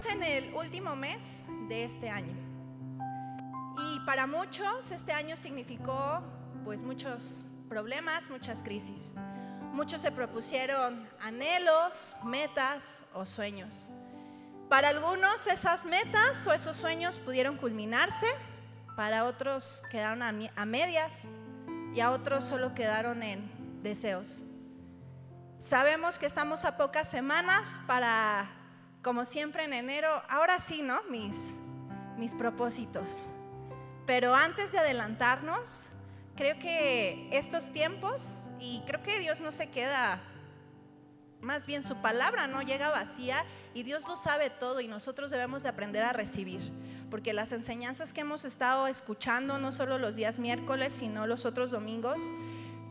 En el último mes de este año, y para muchos este año significó pues muchos problemas, muchas crisis. Muchos se propusieron anhelos, metas o sueños. Para algunos esas metas o esos sueños pudieron culminarse, para otros quedaron a medias y a otros solo quedaron en deseos. Sabemos que estamos a pocas semanas para, como siempre en enero, ahora sí, ¿no? Mis propósitos. Pero antes de adelantarnos, creo que estos tiempos, y creo que Dios no se queda, más bien su palabra no llega vacía, y Dios lo sabe todo y nosotros debemos de aprender a recibir, porque las enseñanzas que hemos estado escuchando, no solo los días miércoles, sino los otros domingos,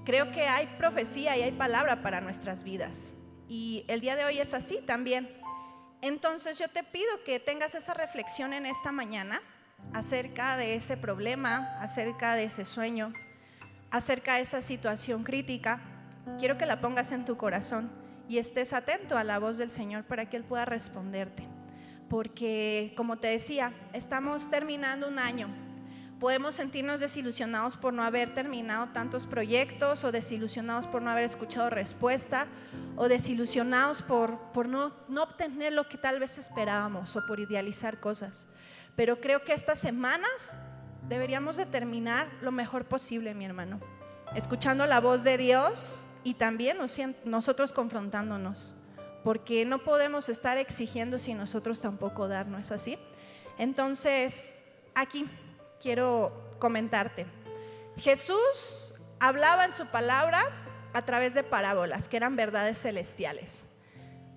creo que hay profecía y hay palabra para nuestras vidas, y el día de hoy es así también. Entonces yo te pido que tengas esa reflexión en esta mañana acerca de ese problema, acerca de ese sueño, acerca de esa situación crítica. Quiero que la pongas en tu corazón y estés atento a la voz del Señor para que Él pueda responderte, porque como te decía, estamos terminando un año. Podemos sentirnos desilusionados por no haber terminado tantos proyectos, o desilusionados por no haber escuchado respuesta, o desilusionados por no obtener lo que tal vez esperábamos, o por idealizar cosas. Pero creo que estas semanas deberíamos de terminar lo mejor posible, mi hermano, escuchando la voz de Dios y también nosotros confrontándonos, porque no podemos estar exigiendo si nosotros tampoco dar, ¿no es así? Entonces, aquí quiero comentarte. Jesús hablaba en su palabra a través de parábolas que eran verdades celestiales.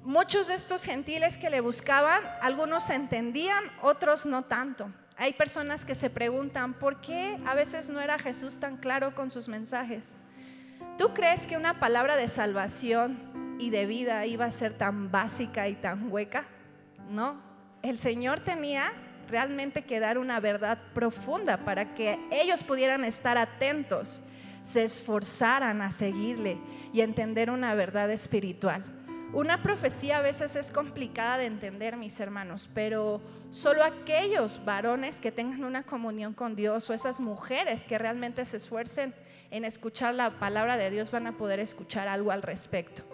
Muchos de estos gentiles que le buscaban, algunos entendían, otros no tanto. Hay personas que se preguntan ¿por qué a veces no era Jesús tan claro con sus mensajes? ¿Tú crees que una palabra de salvación y de vida iba a ser tan básica y tan hueca? No, el Señor tenía realmente que dar una verdad profunda para que ellos pudieran estar atentos, se esforzaran a seguirle y entender una verdad espiritual. Una profecía a veces es complicada de entender, mis hermanos, pero solo aquellos varones que tengan una comunión con Dios, o esas mujeres que realmente se esfuercen en escuchar la palabra de Dios, van a poder escuchar algo al respecto.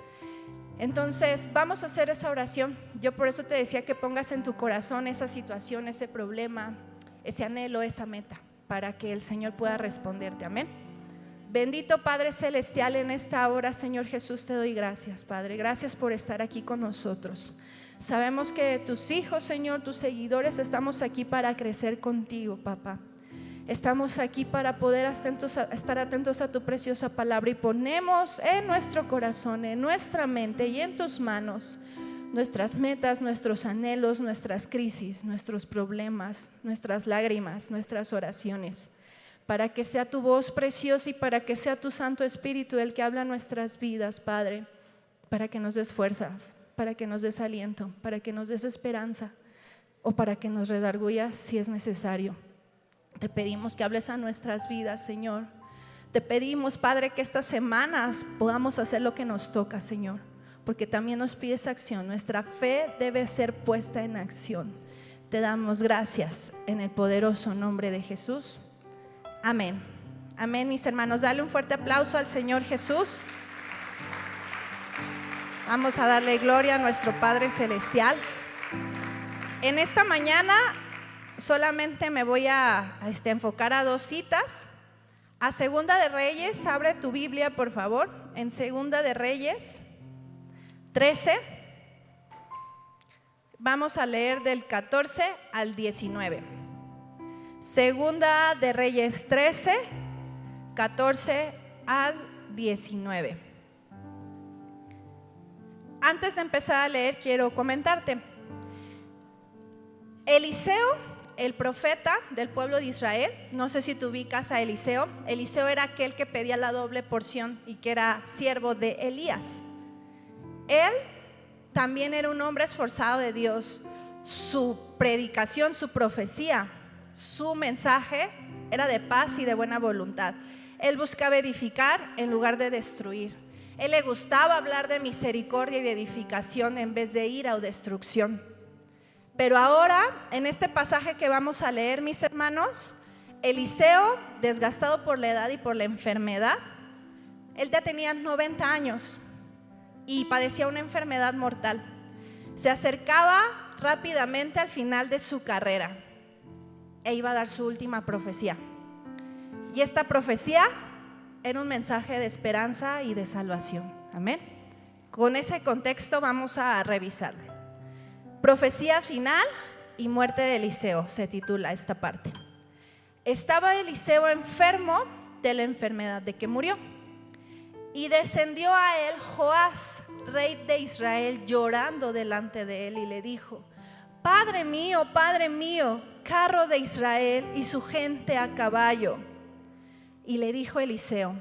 Entonces vamos a hacer esa oración. Yo por eso te decía que pongas en tu corazón esa situación, ese problema, ese anhelo, esa meta, para que el Señor pueda responderte. Amén. Bendito Padre Celestial, en esta hora, Señor Jesús, te doy gracias, Padre. Gracias por estar aquí con nosotros. Sabemos que tus hijos, Señor, tus seguidores, estamos aquí para crecer contigo, papá. Estamos aquí para poder estar atentos a tu preciosa palabra, y ponemos en nuestro corazón, en nuestra mente y en tus manos nuestras metas, nuestros anhelos, nuestras crisis, nuestros problemas, nuestras lágrimas, nuestras oraciones, para que sea tu voz preciosa y para que sea tu Santo Espíritu el que habla nuestras vidas, Padre, para que nos des fuerzas, para que nos des aliento, para que nos des esperanza, o para que nos redargullas si es necesario. Te pedimos que hables a nuestras vidas, Señor. Te pedimos, Padre, que estas semanas podamos hacer lo que nos toca, Señor, porque también nos pides acción. Nuestra fe debe ser puesta en acción. Te damos gracias en el poderoso nombre de Jesús. Amén. Amén, mis hermanos. Dale un fuerte aplauso al Señor Jesús. Vamos a darle gloria a nuestro Padre Celestial. En esta mañana solamente me voy a enfocar a dos citas. A Segunda de Reyes, abre tu Biblia por favor, en Segunda de Reyes 13. Vamos a leer del 14 al 19. Segunda de Reyes 13, 14 al 19. Antes de empezar a leer, quiero comentarte. Eliseo, el profeta del pueblo de Israel, no sé si tú ubicas a Eliseo. Eliseo era aquel que pedía la doble porción y que era siervo de Elías. Él también era un hombre esforzado de Dios. Su predicación, su profecía, su mensaje era de paz y de buena voluntad. Él buscaba edificar en lugar de destruir. Él le gustaba hablar de misericordia y de edificación en vez de ira o destrucción. Pero ahora, en este pasaje que vamos a leer, mis hermanos, Eliseo, desgastado por la edad y por la enfermedad, él ya tenía 90 años y padecía una enfermedad mortal. Se acercaba rápidamente al final de su carrera e iba a dar su última profecía. Y esta profecía era un mensaje de esperanza y de salvación. Amén. Con ese contexto vamos a revisarlo. Profecía final y muerte de Eliseo, se titula esta parte. Estaba Eliseo enfermo de la enfermedad de que murió. Y descendió a él Joás, rey de Israel, llorando delante de él, y le dijo: Padre mío, carro de Israel y su gente a caballo. Y le dijo Eliseo,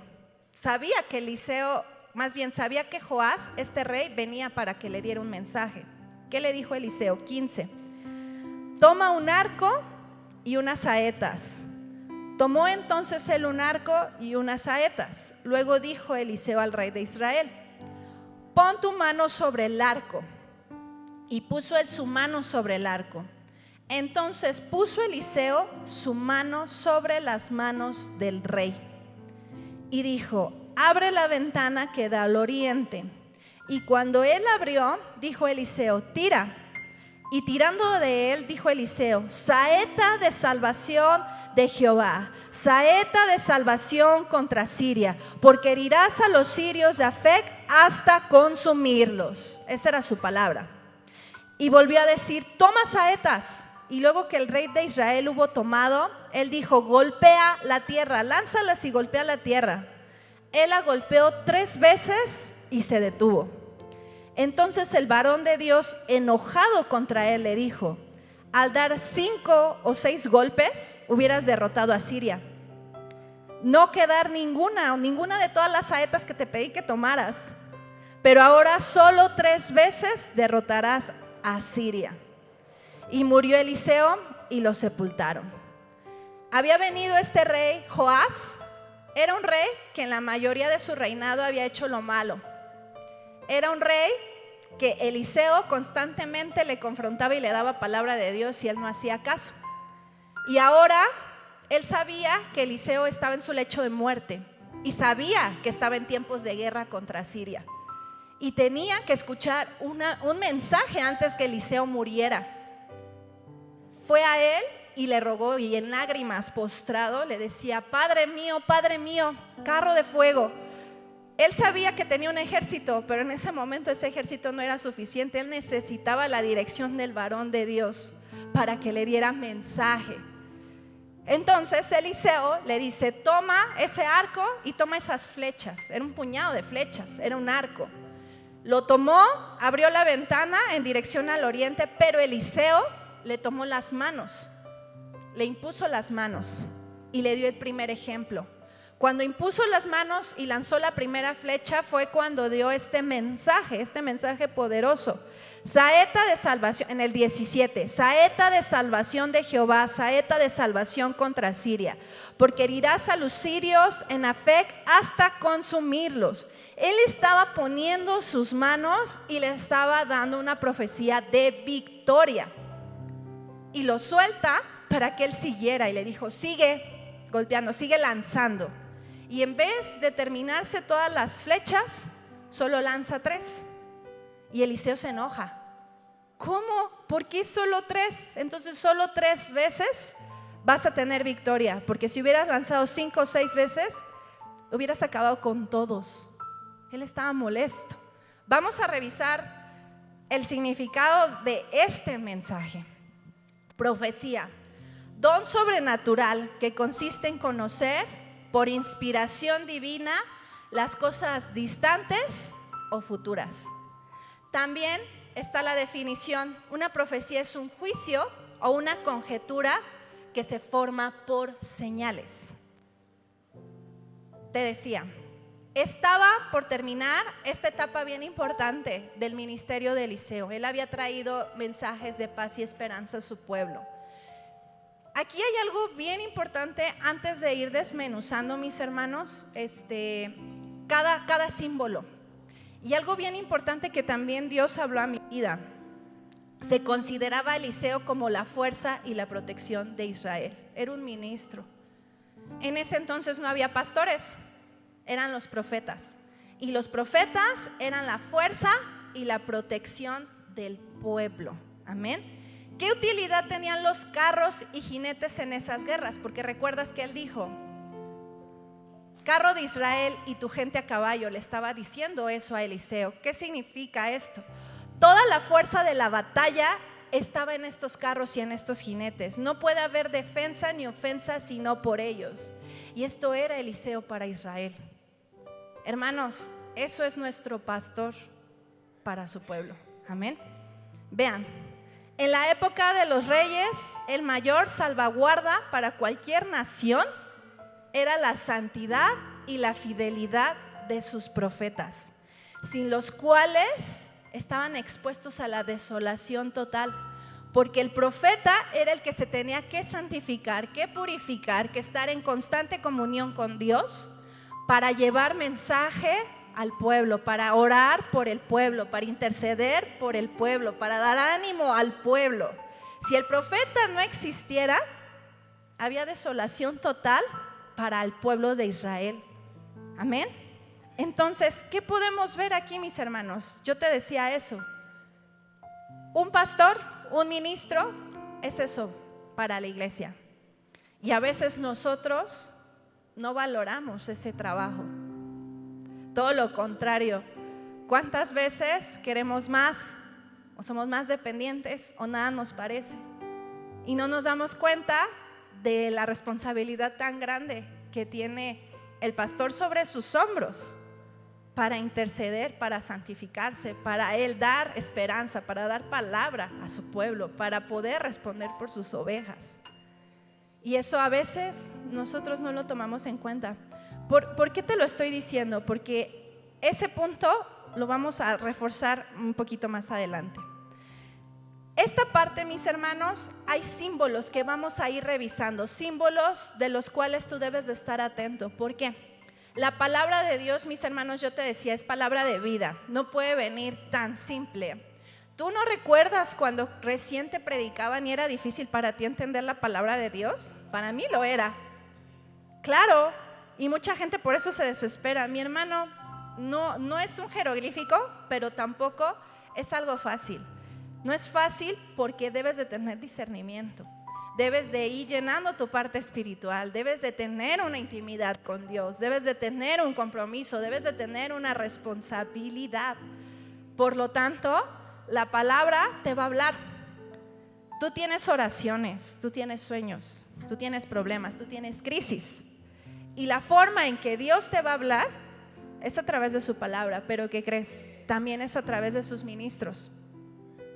sabía que Joás, este rey, venía para que le diera un mensaje. ¿Qué le dijo Eliseo? 15. Toma un arco y unas saetas. Tomó entonces él un arco y unas saetas. Luego dijo Eliseo al rey de Israel: pon tu mano sobre el arco. Y puso él su mano sobre el arco. Entonces puso Eliseo su mano sobre las manos del rey. Y dijo: abre la ventana que da al oriente. Y cuando él abrió, dijo Eliseo: tira. Y tirando de él, dijo Eliseo: saeta de salvación de Jehová, saeta de salvación contra Siria, porque herirás a los sirios de Afec hasta consumirlos. Esa era su palabra. Y volvió a decir: toma saetas. Y luego que el rey de Israel hubo tomado, él dijo: golpea la tierra, lánzalas y golpea la tierra. Él la golpeó 3 veces y se detuvo. Entonces el varón de Dios, enojado contra él, le dijo: al dar 5 o 6 golpes hubieras derrotado a Siria. No quedar ninguna de todas las saetas que te pedí que tomaras, pero ahora solo 3 veces derrotarás a Siria. Y murió Eliseo y lo sepultaron. Había venido este rey Joás. Era un rey que en la mayoría de su reinado había hecho lo malo. Era un rey que Eliseo constantemente le confrontaba y le daba palabra de Dios y él no hacía caso. Y ahora él sabía que Eliseo estaba en su lecho de muerte y sabía que estaba en tiempos de guerra contra Siria. Y tenía que escuchar un mensaje antes que Eliseo muriera. Fue a él y le rogó, y en lágrimas, postrado, le decía: Padre mío, carro de fuego. Él sabía que tenía un ejército, pero en ese momento ese ejército no era suficiente. Él necesitaba la dirección del varón de Dios para que le diera mensaje. Entonces Eliseo le dice: toma ese arco y toma esas flechas. Era un puñado de flechas, era un arco. Lo tomó, abrió la ventana en dirección al oriente, pero Eliseo le tomó las manos, le impuso las manos y le dio el primer ejemplo. Cuando impuso las manos y lanzó la primera flecha fue cuando dio este mensaje poderoso: saeta de salvación, en el 17, saeta de salvación de Jehová, saeta de salvación contra Siria, porque herirás a los sirios en Afec hasta consumirlos. Él estaba poniendo sus manos y le estaba dando una profecía de victoria. Y lo suelta para que él siguiera y le dijo: sigue golpeando, sigue lanzando. Y en vez de terminarse todas las flechas, solo lanza 3. Y Eliseo se enoja. ¿Cómo? ¿Por qué solo 3? Entonces solo 3 veces vas a tener victoria, porque si hubieras lanzado 5 o 6 veces, hubieras acabado con todos. Él estaba molesto. Vamos a revisar el significado de este mensaje. Profecía: don sobrenatural que consiste en conocer por inspiración divina las cosas distantes o futuras. También está la definición: una profecía es un juicio o una conjetura que se forma por señales. Te decía, estaba por terminar esta etapa bien importante del ministerio de Eliseo. Él había traído mensajes de paz y esperanza a su pueblo. Aquí hay algo bien importante antes de ir desmenuzando, mis hermanos, cada símbolo. Y algo bien importante que también Dios habló a mi vida. Se consideraba a Eliseo como la fuerza y la protección de Israel. Era un ministro. En ese entonces no había pastores, eran los profetas. Y los profetas eran la fuerza y la protección del pueblo. Amén. ¿Qué utilidad tenían los carros y jinetes en esas guerras? Porque recuerdas que él dijo: carro de Israel y tu gente a caballo. Le estaba diciendo eso a Eliseo. ¿Qué significa esto? Toda la fuerza de la batalla estaba en estos carros y en estos jinetes. No puede haber defensa ni ofensa sino por ellos. Y esto era Eliseo para Israel. Hermanos, eso es nuestro pastor para su pueblo. Amén. Vean, en la época de los reyes, el mayor salvaguarda para cualquier nación era la santidad y la fidelidad de sus profetas, sin los cuales estaban expuestos a la desolación total, porque el profeta era el que se tenía que santificar, que purificar, que estar en constante comunión con Dios para llevar mensaje al pueblo, para orar por el pueblo, para interceder por el pueblo, para dar ánimo al pueblo. Si el profeta no existiera, había desolación total para el pueblo de Israel. Amén. Entonces, ¿qué podemos ver aquí, mis hermanos? Yo te decía eso. Un pastor, un ministro, es eso para la iglesia. Y a veces nosotros no valoramos ese trabajo. Todo lo contrario. ¿Cuántas veces queremos más o somos más dependientes o nada nos parece? Y no nos damos cuenta de la responsabilidad tan grande que tiene el pastor sobre sus hombros para interceder, para santificarse, para él dar esperanza, para dar palabra a su pueblo, para poder responder por sus ovejas. Y eso a veces nosotros no lo tomamos en cuenta. ¿Por qué te lo estoy diciendo? Porque ese punto lo vamos a reforzar un poquito más adelante. Esta parte, mis hermanos, hay símbolos que vamos a ir revisando, símbolos de los cuales tú debes de estar atento. ¿Por qué? La palabra de Dios, mis hermanos, yo te decía, es palabra de vida, no puede venir tan simple. ¿Tú no recuerdas cuando recién te predicaban y era difícil para ti entender la palabra de Dios? Para mí lo era. Claro, y mucha gente por eso se desespera. Mi hermano, no es un jeroglífico, pero tampoco es algo fácil. No es fácil porque debes de tener discernimiento, debes de ir llenando tu parte espiritual, debes de tener una intimidad con Dios, debes de tener un compromiso, debes de tener una responsabilidad. Por lo tanto, la palabra te va a hablar. Tú tienes oraciones, tú tienes sueños, tú tienes problemas, tú tienes crisis. Y la forma en que Dios te va a hablar es a través de su palabra. Pero ¿qué crees? También es a través de sus ministros.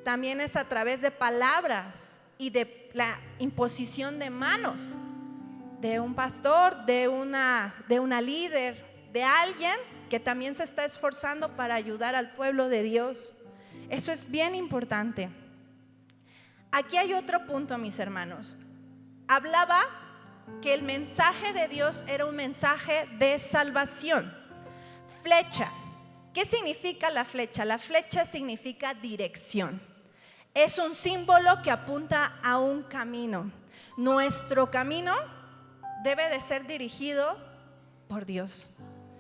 También es a través de palabras y de la imposición de manos de un pastor, de una líder, de alguien que también se está esforzando para ayudar al pueblo de Dios. Eso es bien importante. Aquí hay otro punto, mis hermanos. Hablaba que el mensaje de Dios era un mensaje de salvación. Flecha. ¿Qué significa la flecha? La flecha significa dirección. Es un símbolo que apunta a un camino. Nuestro camino debe de ser dirigido por Dios.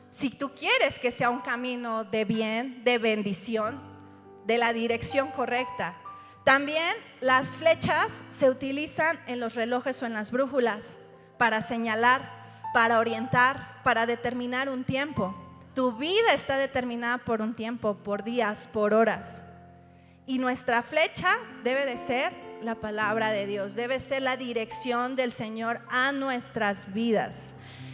Si tú quieres que sea un camino de bien, de bendición, de la dirección correcta. También las flechas se utilizan en los relojes o en las brújulas para señalar, para orientar, para determinar un tiempo. Tu vida está determinada por un tiempo, por días, por horas. Y nuestra flecha debe de ser la palabra de Dios, debe ser la dirección del Señor a nuestras vidas.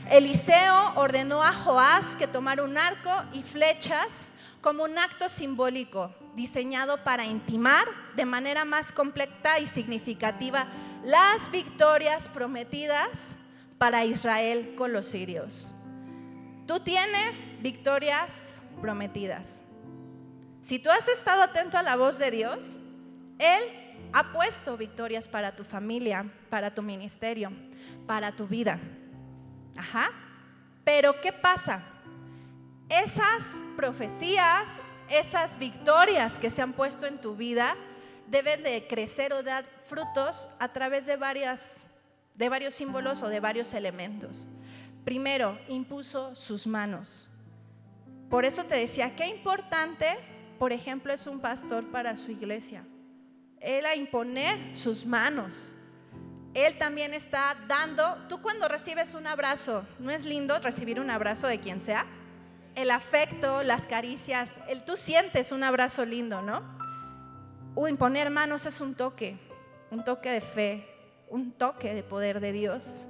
Eliseo ordenó a Joás que tomara un arco y flechas como un acto simbólico diseñado para intimar de manera más completa y significativa las victorias prometidas para Israel con los sirios. Tú tienes victorias prometidas. Si tú has estado atento a la voz de Dios, Él ha puesto victorias para tu familia, para tu ministerio, para tu vida. Pero ¿qué pasa? Esas profecías, esas victorias que se han puesto en tu vida, debe de crecer o dar frutos a través de varios símbolos o de varios elementos. Primero, impuso sus manos. Por eso te decía, qué importante, por ejemplo, es un pastor para su iglesia. Él a imponer sus manos. Él también está dando. Tú cuando recibes un abrazo, ¿no es lindo recibir un abrazo de quien sea? El afecto, las caricias, tú sientes un abrazo lindo, ¿no? Imponer manos es un toque de fe, un toque de poder de Dios.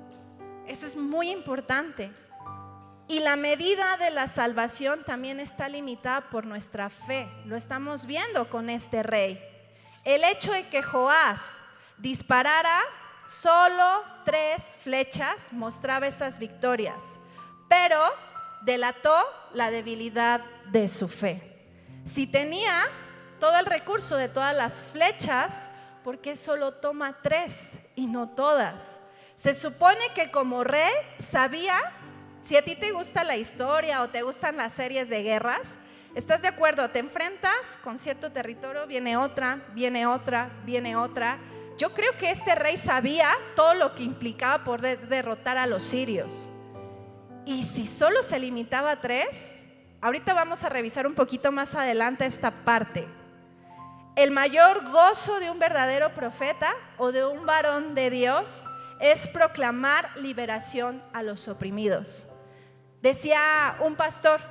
Eso es muy importante. Y la medida de la salvación también está limitada por nuestra fe. Lo estamos viendo con este rey. El hecho de que Joás disparara solo 3 flechas mostraba esas victorias, pero delató la debilidad de su fe. Si tenía todo el recurso de todas las flechas, ¿por qué solo toma 3 y no todas? Se supone que como rey sabía, si a ti te gusta la historia o te gustan las series de guerras, ¿estás de acuerdo? Te enfrentas con cierto territorio, viene otra, viene otra, viene otra. Yo creo que este rey sabía todo lo que implicaba poder derrotar a los sirios. Y si solo se limitaba a 3, ahorita vamos a revisar un poquito más adelante esta parte. El mayor gozo de un verdadero profeta o de un varón de Dios es proclamar liberación a los oprimidos. Decía un pastor,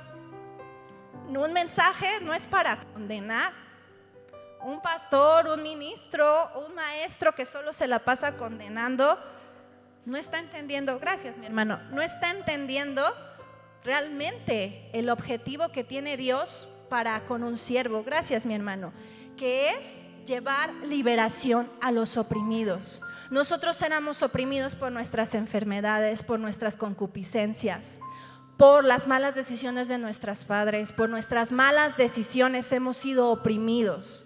un mensaje no es para condenar. Un pastor, un ministro, un maestro que solo se la pasa condenando, no está entendiendo, gracias mi hermano, no está entendiendo realmente el objetivo que tiene Dios para con un siervo, gracias mi hermano, que es llevar liberación a los oprimidos. Nosotros éramos oprimidos por nuestras enfermedades, por nuestras concupiscencias, por las malas decisiones de nuestros padres, por nuestras malas decisiones hemos sido oprimidos.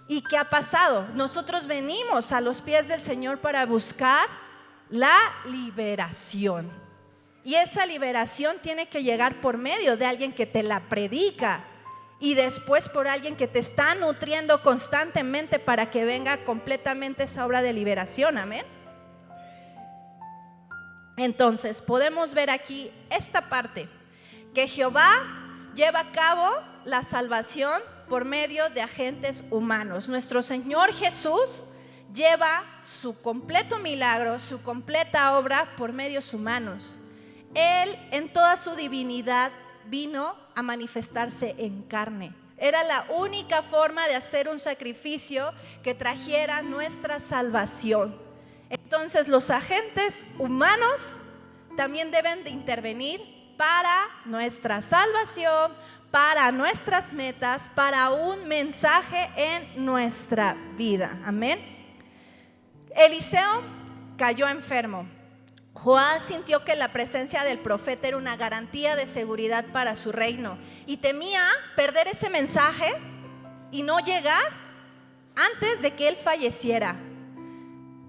¿Y qué ha pasado? Nosotros venimos a los pies del Señor para buscar la liberación. Y esa liberación tiene que llegar por medio de alguien que te la predica y después por alguien que te está nutriendo constantemente para que venga completamente esa obra de liberación. Amén. Entonces podemos ver aquí esta parte, que Jehová lleva a cabo la salvación por medio de agentes humanos. Nuestro Señor Jesús lleva su completo milagro, su completa obra por medios humanos. Él en toda su divinidad vino a manifestarse en carne. Era la única forma de hacer un sacrificio que trajera nuestra salvación. Entonces los agentes humanos también deben de intervenir para nuestra salvación, para nuestras metas, para un mensaje en nuestra vida. Amén. Eliseo cayó enfermo. Joás sintió que la presencia del profeta era una garantía de seguridad para su reino y temía perder ese mensaje y no llegar antes de que él falleciera.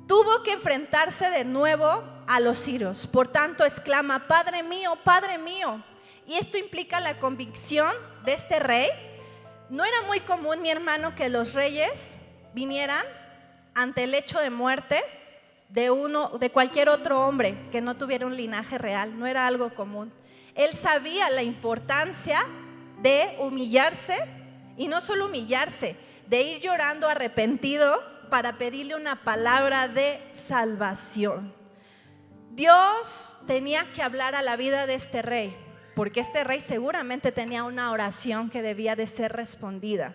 Tuvo que enfrentarse de nuevo a los sirios. Por tanto, exclama: Padre mío, Padre mío. Y esto implica la convicción de este rey. No era muy común, mi hermano, que los reyes vinieran ante el hecho de muerte de cualquier otro hombre que no tuviera un linaje real. No era algo común. Él sabía la importancia de humillarse, y no solo humillarse, de ir llorando arrepentido para pedirle una palabra de salvación. Dios tenía que hablar a la vida de este rey, porque este rey seguramente tenía una oración que debía de ser respondida.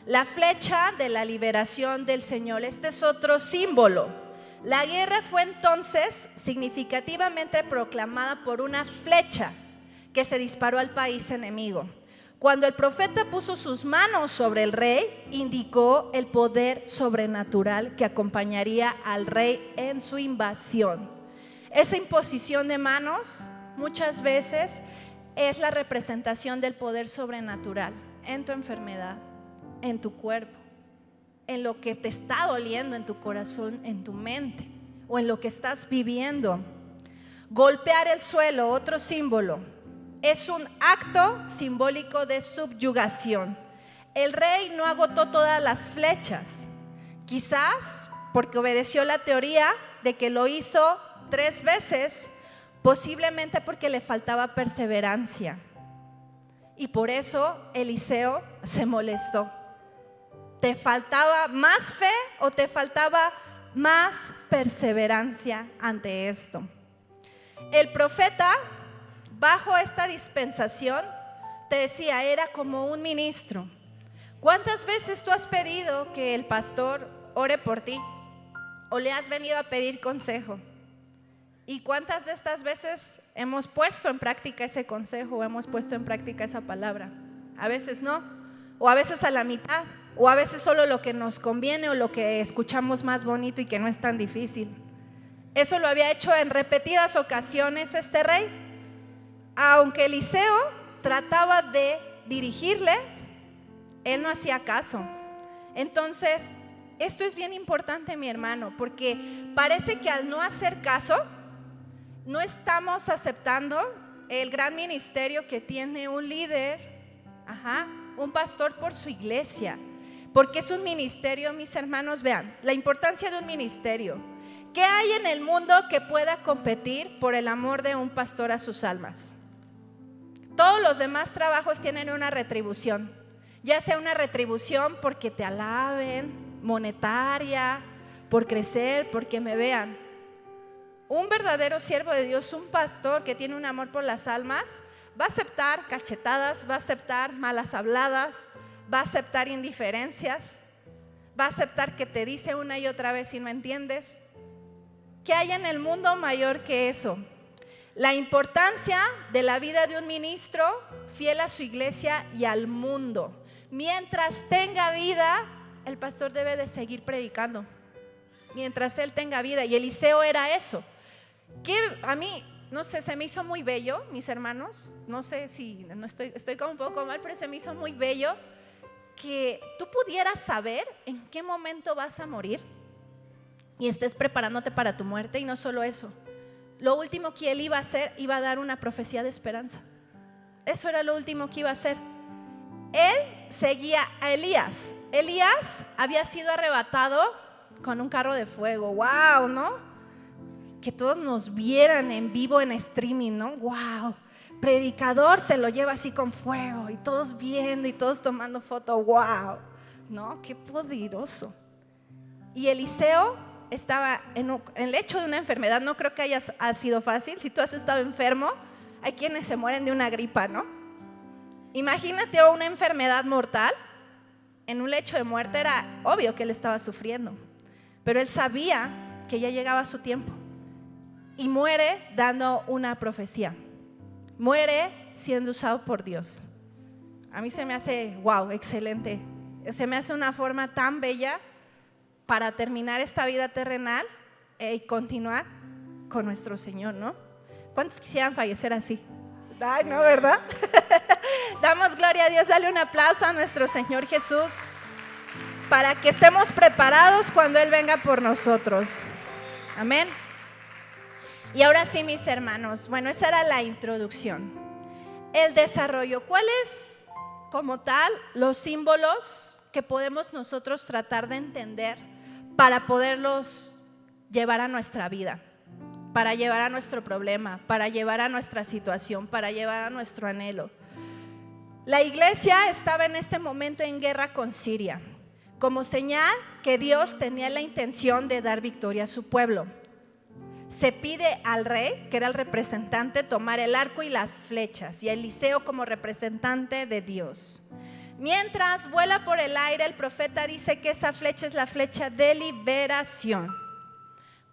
La flecha de la liberación del Señor, este es otro símbolo. La guerra fue entonces significativamente proclamada por una flecha que se disparó al país enemigo. Cuando el profeta puso sus manos sobre el rey, indicó el poder sobrenatural que acompañaría al rey en su invasión. Esa imposición de manos muchas veces es la representación del poder sobrenatural en tu enfermedad, en tu cuerpo, en lo que te está doliendo en tu corazón, en tu mente o en lo que estás viviendo. Golpear el suelo, otro símbolo, es un acto simbólico de subyugación. El rey no agotó todas las flechas, quizás porque obedeció la teoría de que lo hizo 3 veces, posiblemente porque le faltaba perseverancia. Y por eso Eliseo se molestó. ¿Te faltaba más fe o te faltaba más perseverancia ante esto? El profeta, bajo esta dispensación, te decía, era como un ministro. ¿Cuántas veces tú has pedido que el pastor ore por ti? ¿O le has venido a pedir consejo? ¿Y cuántas de estas veces hemos puesto en práctica ese consejo o hemos puesto en práctica esa palabra? A veces no, o a veces a la mitad, o a veces solo lo que nos conviene o lo que escuchamos más bonito y que no es tan difícil. Eso lo había hecho en repetidas ocasiones este rey. Aunque Eliseo trataba de dirigirle, él no hacía caso. Entonces, esto es bien importante, mi hermano, porque parece que al no hacer caso, no estamos aceptando el gran ministerio que tiene un líder, un pastor por su iglesia, porque es un ministerio, mis hermanos. Vean, la importancia de un ministerio. ¿Qué hay en el mundo que pueda competir por el amor de un pastor a sus almas? Todos los demás trabajos tienen una retribución, ya sea una retribución porque te alaben, monetaria, por crecer, porque me vean. Un verdadero siervo de Dios, un pastor que tiene un amor por las almas, va a aceptar cachetadas, va a aceptar malas habladas, va a aceptar indiferencias, va a aceptar que te dice una y otra vez y no entiendes. ¿Qué hay en el mundo mayor que eso? La importancia de la vida de un ministro fiel a su iglesia y al mundo. Mientras tenga vida, el pastor debe de seguir predicando. Mientras él tenga vida. Y Eliseo era eso. Que a mí, no sé, se me hizo muy bello, mis hermanos. No sé si estoy como un poco mal, pero se me hizo muy bello que tú pudieras saber en qué momento vas a morir y estés preparándote para tu muerte. Y no solo eso, lo último que él iba a hacer, iba a dar una profecía de esperanza. Eso era lo último que iba a hacer. Él seguía a Elías. Elías había sido arrebatado con un carro de fuego. Wow, ¿no? Que todos nos vieran en vivo en streaming, ¿no? Wow. Predicador se lo lleva así con fuego y todos viendo y todos tomando foto. Wow, ¿no? Qué poderoso. Y Eliseo estaba en el lecho de una enfermedad. No creo que haya sido fácil. Si tú has estado enfermo, hay quienes se mueren de una gripa, ¿no? Imagínate una enfermedad mortal. En un lecho de muerte era obvio que él estaba sufriendo, pero él sabía que ya llegaba su tiempo y muere dando una profecía. Muere siendo usado por Dios. A mí se me hace, wow, excelente. Se me hace una forma tan bella para terminar esta vida terrenal y continuar con nuestro Señor, ¿no? ¿Cuántos quisieran fallecer así? Ay, no, ¿verdad? Damos gloria a Dios, dale un aplauso a nuestro Señor Jesús para que estemos preparados cuando Él venga por nosotros. Amén. Y ahora sí, mis hermanos, bueno, esa era la introducción. El desarrollo, ¿cuáles como tal los símbolos que podemos nosotros tratar de entender para poderlos llevar a nuestra vida? Para llevar a nuestro problema, para llevar a nuestra situación, para llevar a nuestro anhelo. La iglesia estaba en este momento en guerra con Siria, como señal que Dios tenía la intención de dar victoria a su pueblo. Se pide al rey, que era el representante, tomar el arco y las flechas, y a Eliseo como representante de Dios. Mientras vuela por el aire, el profeta dice que esa flecha es la flecha de liberación.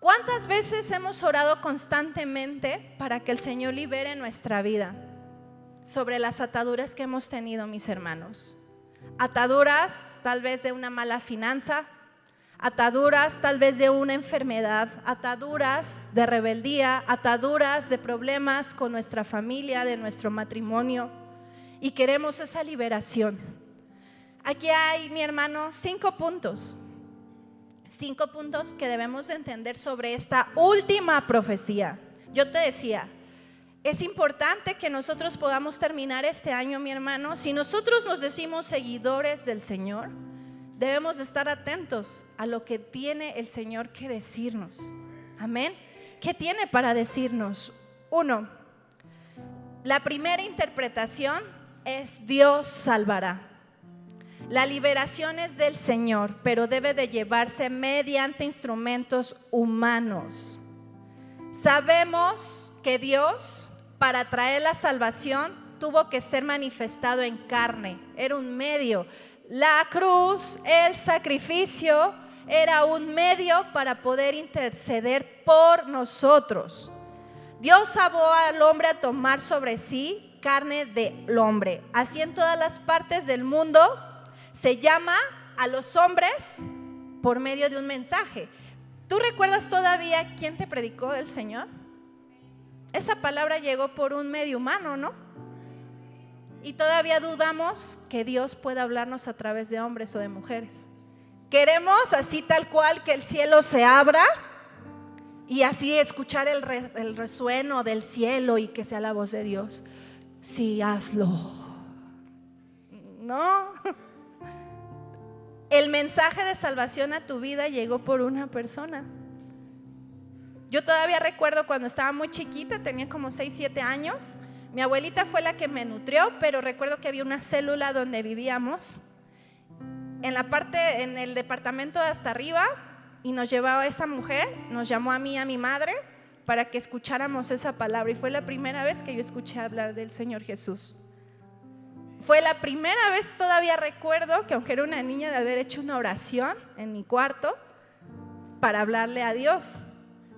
¿Cuántas veces hemos orado constantemente para que el Señor libere nuestra vida sobre las ataduras que hemos tenido, mis hermanos? Ataduras tal vez de una mala finanza, ataduras tal vez de una enfermedad, ataduras de rebeldía, ataduras de problemas con nuestra familia, de nuestro matrimonio, y queremos esa liberación. Aquí hay, mi hermano, 5 puntos. 5 puntos que debemos de entender sobre esta última profecía. Yo te decía, Es importante que nosotros podamos terminar este año, mi hermano. Si nosotros nos decimos seguidores del Señor, debemos de estar atentos a lo que tiene el Señor que decirnos. Amén. ¿Qué tiene para decirnos? 1. La primera interpretación es: Dios salvará. La liberación es del Señor, pero debe de llevarse mediante instrumentos humanos. Sabemos que Dios, para traer la salvación, tuvo que ser manifestado en carne. Era un medio. La cruz, el sacrificio, era un medio para poder interceder por nosotros. Dios salvó al hombre a tomar sobre sí carne del hombre. Así en todas las partes del mundo se llama a los hombres por medio de un mensaje. ¿Tú recuerdas todavía quién te predicó del Señor? Esa palabra llegó por un medio humano, ¿no? Y todavía dudamos que Dios pueda hablarnos a través de hombres o de mujeres. Queremos así tal cual que el cielo se abra y así escuchar el resueno del cielo y que sea la voz de Dios. Sí, hazlo. No. El mensaje de salvación a tu vida llegó por una persona. Yo todavía recuerdo cuando estaba muy chiquita, tenía como 6, 7 años. Mi abuelita fue la que me nutrió, pero recuerdo que había una célula donde vivíamos, en el departamento de hasta arriba, y nos llevaba esa mujer, nos llamó a mí y a mi madre para que escucháramos esa palabra. Y fue la primera vez que yo escuché hablar del Señor Jesús. Fue la primera vez, todavía recuerdo, que aunque era una niña, de haber hecho una oración en mi cuarto para hablarle a Dios.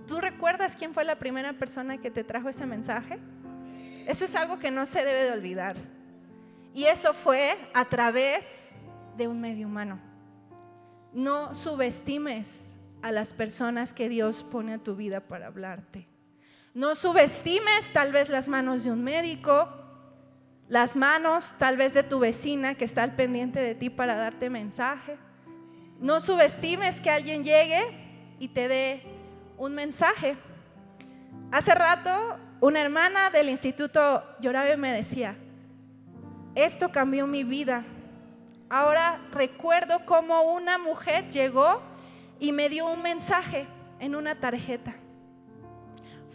¿Tú recuerdas quién fue la primera persona que te trajo ese mensaje? Eso es algo que no se debe de olvidar. Y eso fue a través de un medio humano. No subestimes a las personas que Dios pone a tu vida para hablarte. No subestimes tal vez las manos de un médico, las manos tal vez de tu vecina que está al pendiente de ti para darte mensaje. No subestimes que alguien llegue y te dé un mensaje. Hace rato una hermana del instituto lloraba y me decía: esto cambió mi vida. Ahora recuerdo cómo una mujer llegó y me dio un mensaje en una tarjeta.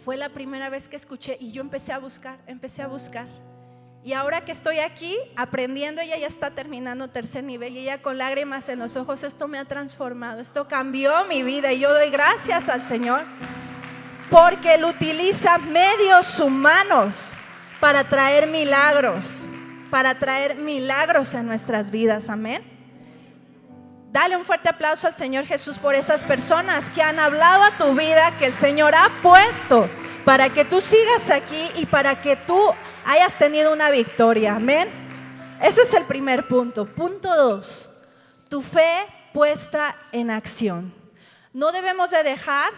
Fue la primera vez que escuché y yo empecé a buscar. Y ahora que estoy aquí aprendiendo, ella ya está terminando 3er nivel y ella con lágrimas en los ojos: esto me ha transformado, esto cambió mi vida. Y yo doy gracias al Señor porque Él utiliza medios humanos para traer milagros en nuestras vidas. Amén. Dale un fuerte aplauso al Señor Jesús por esas personas que han hablado a tu vida, que el Señor ha puesto para que tú sigas aquí y para que tú hayas tenido una victoria. Amén. Ese es el primer punto. Punto 2, tu fe puesta en acción. No debemos de dejar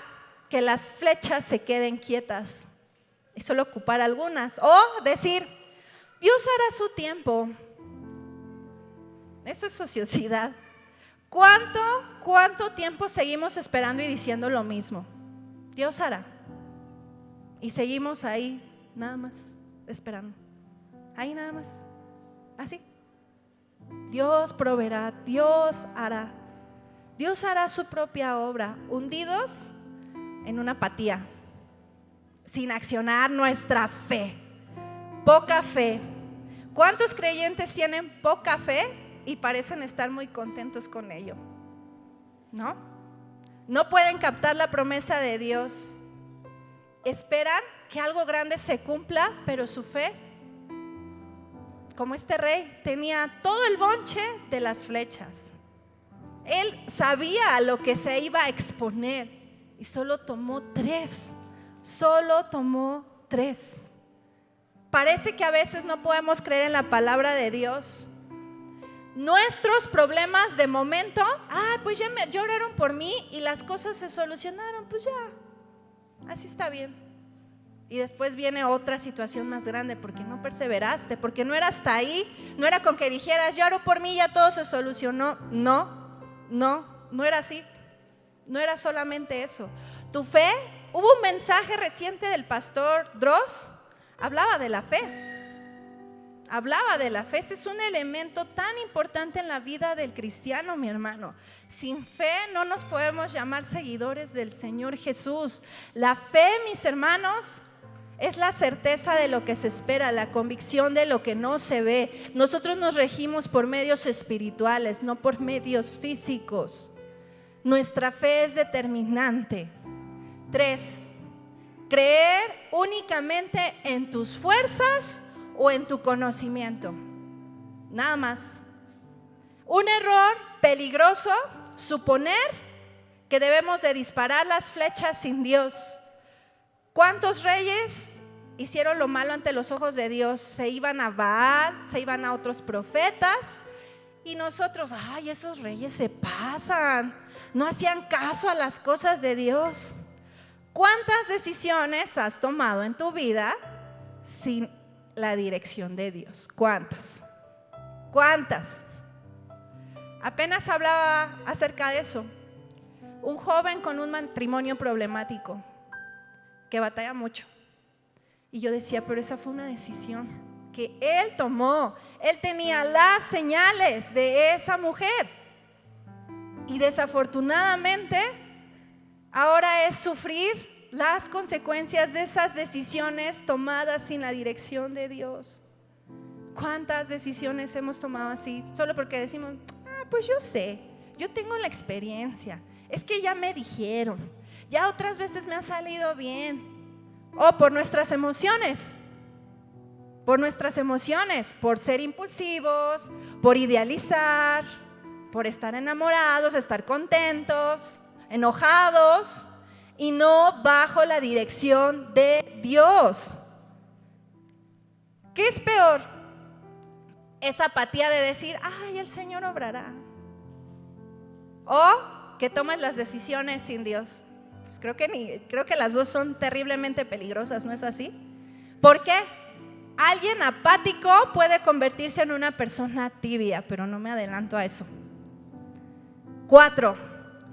que las flechas se queden quietas y solo ocupar algunas, o decir: Dios hará su tiempo. Eso es ociosidad. ¿Cuánto tiempo seguimos esperando y diciendo lo mismo? Dios hará. Y seguimos ahí nada más esperando. Ahí nada más. Así. Dios proveerá, Dios hará. Dios hará su propia obra, hundidos en una apatía, sin accionar nuestra fe. Poca fe. ¿Cuántos creyentes tienen poca fe y parecen estar muy contentos con ello? ¿No? No pueden captar la promesa de Dios. Esperan que algo grande se cumpla, pero su fe, como este rey, tenía todo el bonche de las flechas. Él sabía a lo que se iba a exponer y solo tomó 3. Parece que a veces no podemos creer en la palabra de Dios. Nuestros problemas de momento, pues ya oraron por mí y las cosas se solucionaron, pues ya, así está bien. Y después viene otra situación más grande porque no perseveraste, porque no era hasta ahí, no era con que dijeras: ya oró por mí, ya todo se solucionó. No era así, no era solamente eso. Tu fe, hubo un mensaje reciente del pastor Dross hablaba de la fe. Hablaba de la fe. Ese es un elemento tan importante en la vida del cristiano, mi hermano. Sin fe no nos podemos llamar seguidores del Señor Jesús. La fe, mis hermanos, es la certeza de lo que se espera, la convicción de lo que no se ve. Nosotros nos regimos por medios espirituales, no por medios físicos. Nuestra fe es determinante. 3, creer únicamente en tus fuerzas o en tu conocimiento. Nada más. Un error peligroso, suponer que debemos de disparar las flechas sin Dios. ¿Cuántos reyes hicieron lo malo ante los ojos de Dios? Se iban a Baal, se iban a otros profetas, y nosotros, ay, esos reyes se pasan, no hacían caso a las cosas de Dios. ¿Cuántas decisiones has tomado en tu vida sin la dirección de Dios? ¿Cuántas? ¿Cuántas? Apenas hablaba acerca de eso. Un joven con un matrimonio problemático que batalla mucho. Y yo decía, pero esa fue una decisión que él tomó. Él tenía las señales de esa mujer. Y desafortunadamente, ahora es sufrir las consecuencias de esas decisiones tomadas sin la dirección de Dios. ¿Cuántas decisiones hemos tomado así? Solo porque decimos, pues yo sé, yo tengo la experiencia, es que ya me dijeron, ya otras veces me ha salido bien. O por nuestras emociones, por ser impulsivos, por idealizar, por estar enamorados, estar contentos, enojados, y no bajo la dirección de Dios. ¿Qué es peor? Esa apatía de decir, ay, el Señor obrará. O que tomas las decisiones sin Dios. Pues creo que las dos son terriblemente peligrosas, ¿no es así? ¿Por qué? Alguien apático puede convertirse en una persona tibia, pero no me adelanto a eso. 4,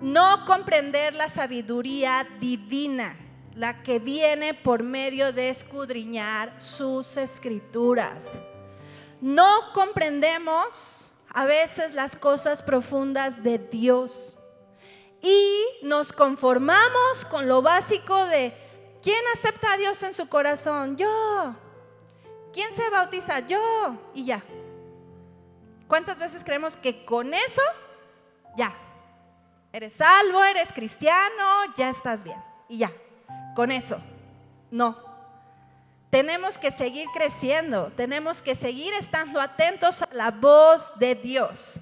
no comprender la sabiduría divina, la que viene por medio de escudriñar sus escrituras. No comprendemos a veces las cosas profundas de Dios y nos conformamos con lo básico de ¿quién acepta a Dios en su corazón? Yo. ¿Quién se bautiza? Yo. Y ya. ¿Cuántas veces creemos que con eso ya eres salvo, eres cristiano, ya estás bien? Y ya, con eso. No. Tenemos que seguir creciendo, tenemos que seguir estando atentos a la voz de Dios.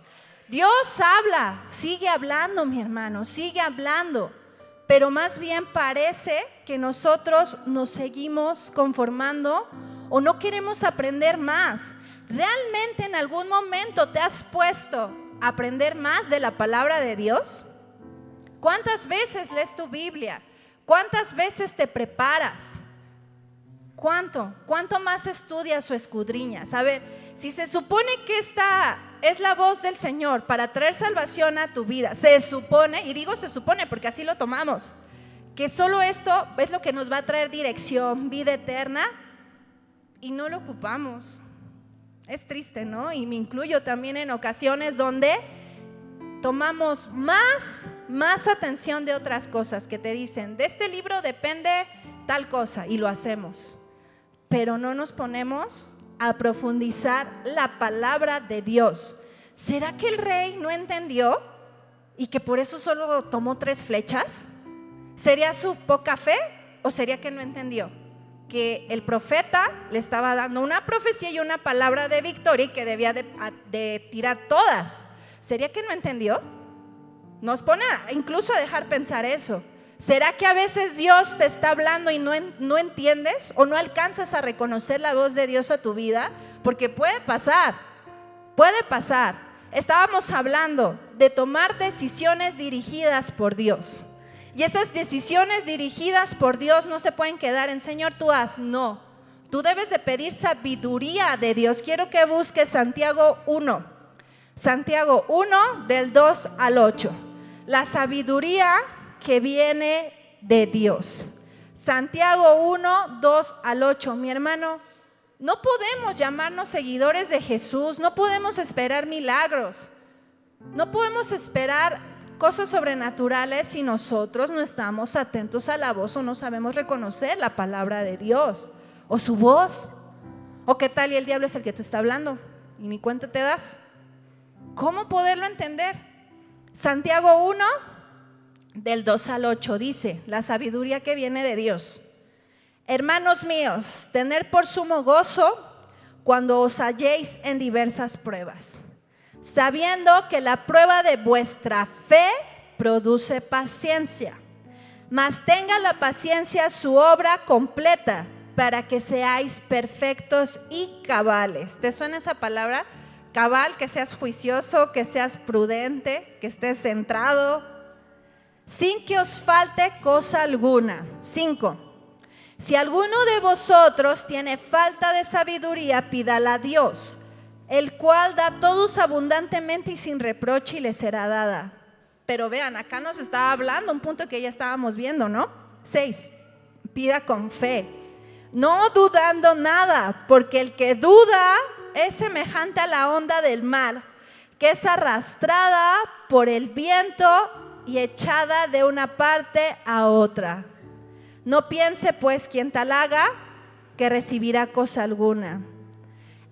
Dios habla, sigue hablando, mi hermano, sigue hablando, pero más bien parece que nosotros nos seguimos conformando o no queremos aprender más. ¿Realmente en algún momento te has puesto a aprender más de la palabra de Dios? ¿Cuántas veces lees tu Biblia? ¿Cuántas veces te preparas? ¿Cuánto más estudias o escudriñas? A ver, si se supone que esta es la voz del Señor para traer salvación a tu vida, se supone, y digo se supone porque así lo tomamos, que solo esto es lo que nos va a traer dirección, vida eterna, y no lo ocupamos. Es triste, ¿no? Y me incluyo también en ocasiones donde tomamos más atención de otras cosas que te dicen, de este libro depende tal cosa, y lo hacemos. Pero no nos ponemos a profundizar la palabra de Dios. ¿Será que el rey no entendió y que por eso solo tomó 3 flechas? ¿Sería su poca fe o sería que no entendió? Que el profeta le estaba dando una profecía y una palabra de victoria y que debía de tirar todas. ¿Sería que no entendió? Nos pone incluso a dejar pensar eso. ¿Será que a veces Dios te está hablando y no entiendes o no alcanzas a reconocer la voz de Dios a tu vida? Porque puede pasar. Estábamos hablando de tomar decisiones dirigidas por Dios. Y esas decisiones dirigidas por Dios no se pueden quedar en Señor, tú haz. No, tú debes de pedir sabiduría de Dios. Quiero que busques Santiago 1. Santiago 1 del 2 al 8. La sabiduría que viene de Dios. Santiago 1, 2 al 8. Mi hermano, no podemos llamarnos seguidores de Jesús, no podemos esperar milagros, no podemos esperar cosas sobrenaturales si nosotros no estamos atentos a la voz o no sabemos reconocer la palabra de Dios o su voz. ¿O qué tal y el diablo es el que te está hablando y ni cuenta te das? ¿Cómo poderlo entender? Santiago 1, del 2 al 8 dice, la sabiduría que viene de Dios. Hermanos míos, tened por sumo gozo cuando os halléis en diversas pruebas, sabiendo que la prueba de vuestra fe produce paciencia. Mas tenga la paciencia su obra completa, para que seáis perfectos y cabales. ¿Te suena esa palabra? Cabal, que seas juicioso, que seas prudente, que estés centrado, sin que os falte cosa alguna. 5. Si alguno de vosotros tiene falta de sabiduría, pídala a Dios, el cual da a todos abundantemente y sin reproche, y le será dada. Pero vean, acá nos está hablando un punto que ya estábamos viendo, ¿no? 6. Pida con fe, no dudando nada, porque el que duda es semejante a la onda del mar, que es arrastrada por el viento y echada de una parte a otra. No piense pues quien tal haga que recibirá cosa alguna.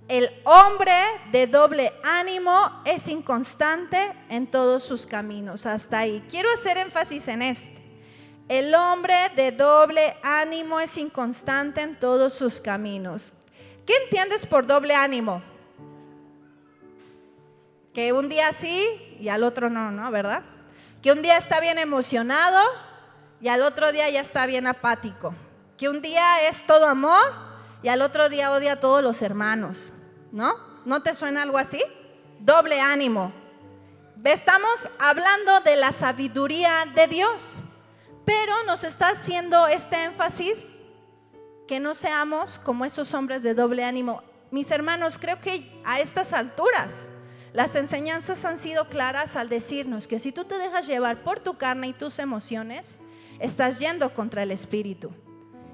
El hombre de doble ánimo es inconstante en todos sus caminos. Hasta ahí. Quiero hacer énfasis en este. El hombre de doble ánimo es inconstante en todos sus caminos. ¿Qué entiendes por doble ánimo? Que un día sí y al otro no, ¿no? ¿Verdad? Que un día está bien emocionado y al otro día ya está bien apático. Que un día es todo amor y al otro día odia a todos los hermanos, ¿no? ¿No te suena algo así? Doble ánimo. Estamos hablando de la sabiduría de Dios, pero nos está haciendo este énfasis que no seamos como esos hombres de doble ánimo. Mis hermanos, creo que a estas alturas las enseñanzas han sido claras al decirnos que si tú te dejas llevar por tu carne y tus emociones, estás yendo contra el Espíritu.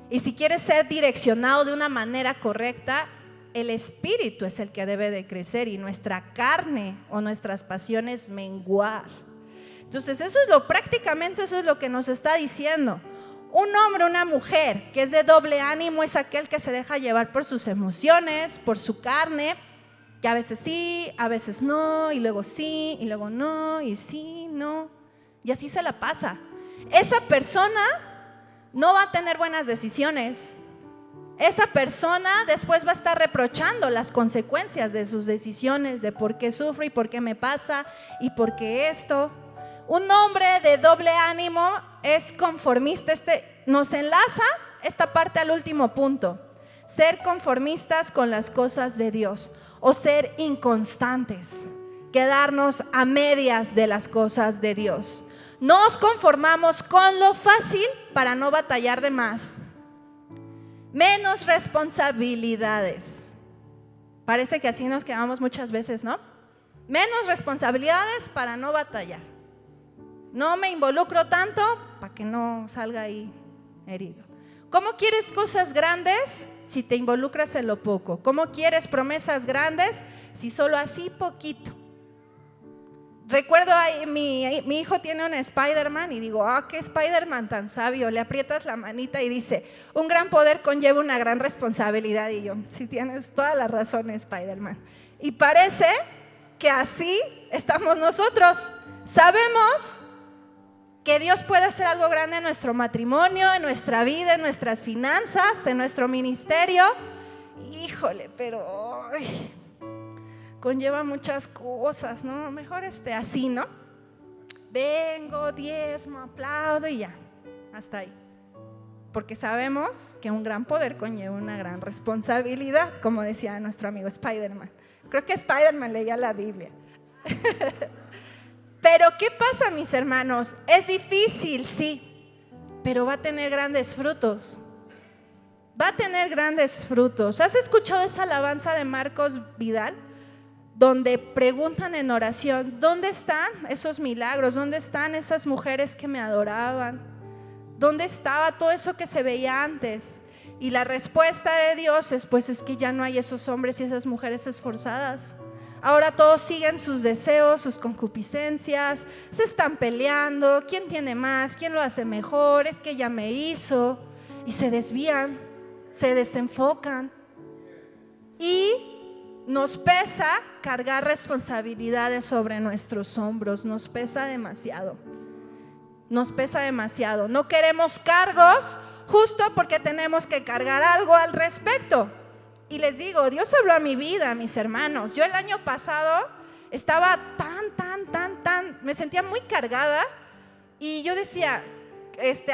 Y si quieres ser direccionado de una manera correcta, el Espíritu es el que debe de crecer y nuestra carne o nuestras pasiones menguar. Entonces prácticamente eso es lo que nos está diciendo. Un hombre o una mujer que es de doble ánimo es aquel que se deja llevar por sus emociones, por su carne, que a veces sí, a veces no, y luego sí, y luego no, y sí, no, y así se la pasa. Esa persona no va a tener buenas decisiones. Esa persona después va a estar reprochando las consecuencias de sus decisiones, de por qué sufro y por qué me pasa y por qué esto. Un hombre de doble ánimo es conformista. Nos enlaza esta parte al último punto: ser conformistas con las cosas de Dios o ser inconstantes, quedarnos a medias de las cosas de Dios. Nos conformamos con lo fácil para no batallar de más. Menos responsabilidades. Parece que así nos quedamos muchas veces, ¿no? Menos responsabilidades para no batallar. No me involucro tanto para que no salga ahí herido. ¿Cómo quieres cosas grandes si te involucras en lo poco? ¿Cómo quieres promesas grandes si solo así poquito? Recuerdo, mi hijo tiene un Spider-Man y digo, qué Spider-Man tan sabio. Le aprietas la manita y dice, un gran poder conlleva una gran responsabilidad. Y yo, sí, tienes toda la razón, Spider-Man. Y parece que así estamos nosotros. Sabemos que Dios puede hacer algo grande en nuestro matrimonio, en nuestra vida, en nuestras finanzas, en nuestro ministerio. Híjole, pero conlleva muchas cosas, ¿no? Mejor así, ¿no? Vengo, diezmo, aplaudo y ya, hasta ahí. Porque sabemos que un gran poder conlleva una gran responsabilidad, como decía nuestro amigo Spider-Man. Creo que Spider-Man leía la Biblia. Pero ¿qué pasa, mis hermanos? Es difícil, sí, pero va a tener grandes frutos. Va a tener grandes frutos. ¿Has escuchado esa alabanza de Marcos Vidal? Donde preguntan en oración, ¿dónde están esos milagros? ¿Dónde están esas mujeres que me adoraban? ¿Dónde estaba todo eso que se veía antes? Y la respuesta de Dios es, pues es que ya no hay esos hombres y esas mujeres esforzadas. Ahora todos siguen sus deseos, sus concupiscencias, se están peleando, quién tiene más, quién lo hace mejor, es que ella me hizo, y se desvían, se desenfocan. Y nos pesa cargar responsabilidades sobre nuestros hombros, nos pesa demasiado. Nos pesa demasiado. No queremos cargos justo porque tenemos que cargar algo al respecto. Y les digo, Dios habló a mi vida, mis hermanos. Yo el año pasado estaba me sentía muy cargada. Y yo decía,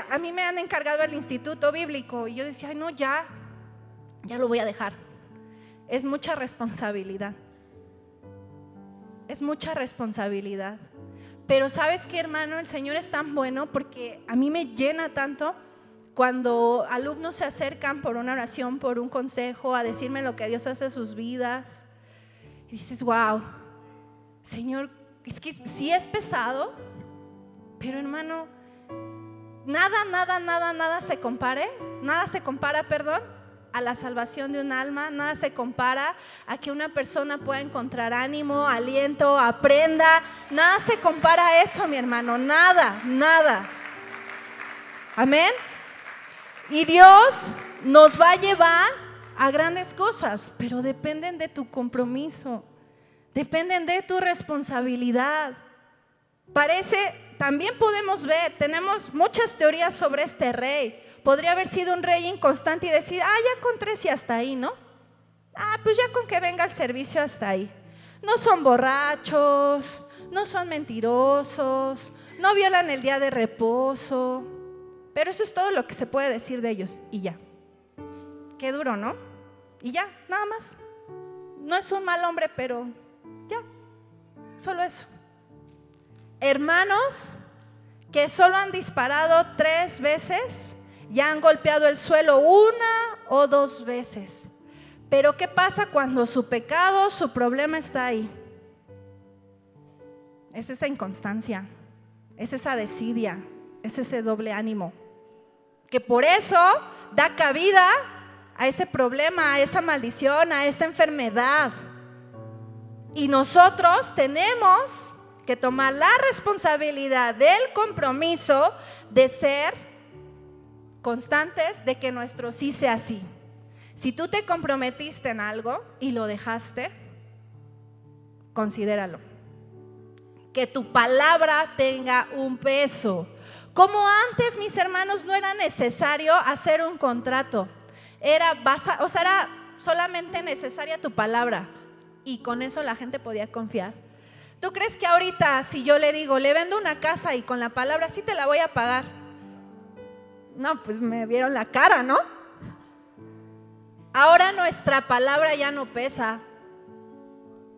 a mí me han encargado el Instituto Bíblico. Y yo decía, ay no, ya lo voy a dejar. Es mucha responsabilidad. Es mucha responsabilidad. Pero ¿sabes qué, hermano? El Señor es tan bueno porque a mí me llena tanto cuando alumnos se acercan por una oración, por un consejo, a decirme lo que Dios hace en sus vidas. Y dices, wow, Señor, es que sí es pesado, pero hermano, nada se compara, a la salvación de un alma, nada se compara a que una persona pueda encontrar ánimo, aliento, aprenda, nada se compara a eso, mi hermano, nada. Amén. Y Dios nos va a llevar a grandes cosas, pero dependen de tu compromiso, dependen de tu responsabilidad. También podemos ver, tenemos muchas teorías sobre este rey. Podría haber sido un rey inconstante y decir, ya con 3 y hasta ahí, ¿no? Pues ya con que venga el servicio hasta ahí. No son borrachos, no son mentirosos, no violan el día de reposo. Pero eso es todo lo que se puede decir de ellos y ya. Qué duro, ¿no? Y ya, nada más. No es un mal hombre, pero ya, solo eso. Hermanos que solo han disparado 3 veces, ya han golpeado el suelo 1 o 2 veces. Pero ¿qué pasa cuando su pecado, su problema está ahí? Es esa inconstancia, es esa desidia, es ese doble ánimo, que por eso da cabida a ese problema, a esa maldición, a esa enfermedad. Y nosotros tenemos que tomar la responsabilidad del compromiso de ser constantes, de que nuestro sí sea sí. Si tú te comprometiste en algo y lo dejaste, considéralo. Que tu palabra tenga un peso. Como antes, mis hermanos, no era necesario hacer un contrato. Era solamente necesaria tu palabra. Y con eso la gente podía confiar. ¿Tú crees que ahorita si yo le digo, le vendo una casa y con la palabra sí te la voy a pagar? No, pues me vieron la cara, ¿no? Ahora nuestra palabra ya no pesa.